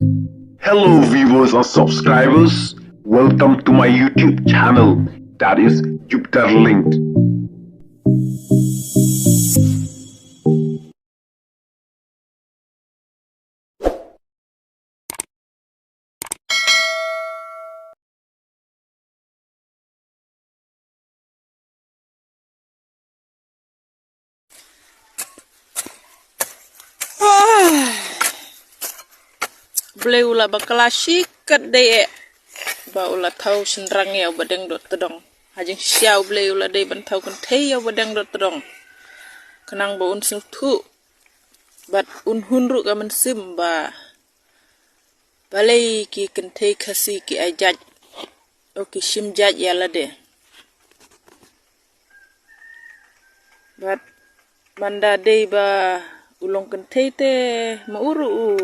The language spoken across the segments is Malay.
Hello viewers and subscribers, welcome to my YouTube channel, that is Jupiter Linked. Bleh ula bakala sikat deh ba ula tau senrang ya badeng dot tedong hajeng siau bleh ula deh ban tau kan tei ya badeng dot tedong kenang ba un tu bat un hunru ka men sim ba balai ki kan tei kasi ki ajaj o ki sim jaj ya la deh bat manda deh ba ulong kan tei te mauru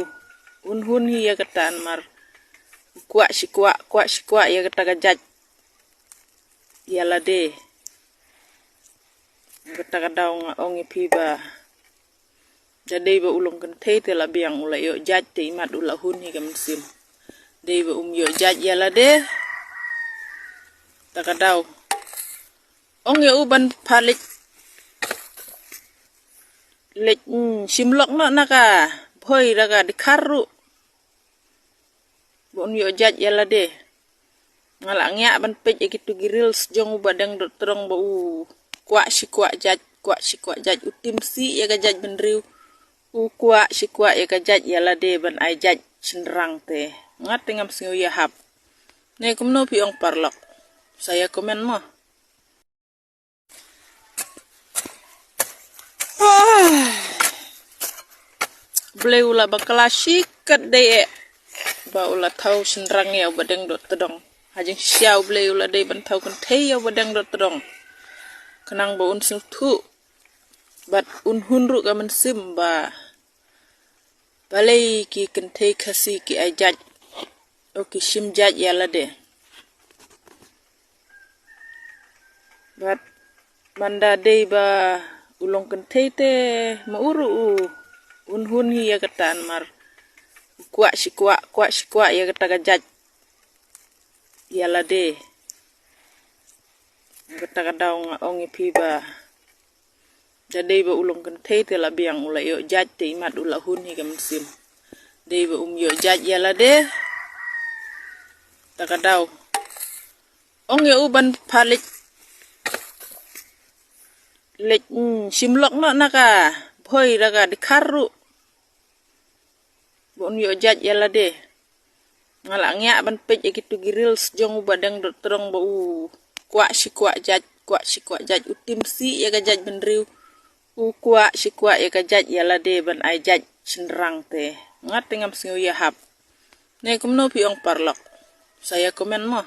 un hun hi ya katan mar kuak si kuak ya kata gajaj ya la de kata kadaw nga ongi piba jadi ba ulong kan te la biang ula yo jaj te imat ula hun hi kam sim de ba yo jaj ya la de takadaw ong ya uban palik lek simlok no naka boy raga di karu bon yo jaj ya la de ngalak ngyak ban pej gitu girils jong badang dot terong ba kuak si kuak jaj utim si ya gajaj benriu kuak si kuak ya gajaj ya la de ban ai jaj senrang te ngat ngam singu ya hap ne kumno pi ong parlok saya komen mo bleh ula bakala sikat deh ba ula tau senrang ya badeng dot tedong hajeng siau bleh ula deh ban tau kan tei ya badeng dot tedong kenang ba un tu bat un hunru ka men sim ba balai ki kan tei kasi ki ajaj o ki sim jaj ya la deh bat manda deh ba ulong kan tei te mauru un hun hi ya katan mar kuak si kuak ya kata gajaj ya la de kata kadaw nga ongi piba jadi ba ulong kan tei te la biang ula yo jaj te imat ula hun hi kam sim de ba yo jaj ya la de takadaw ong ya uban palik lek simlok no naka boy raga di karu bon yo jaj ya la de ngalak ngyak ban pej gitu girils jong badang dot terong ba kuak si kuak jaj utim si ya gajaj benriu kuak si kuak ya gajaj ya la de ban ai jaj senrang te ngat ngam singu ya hap ne kumno pi ong parlok saya komen mo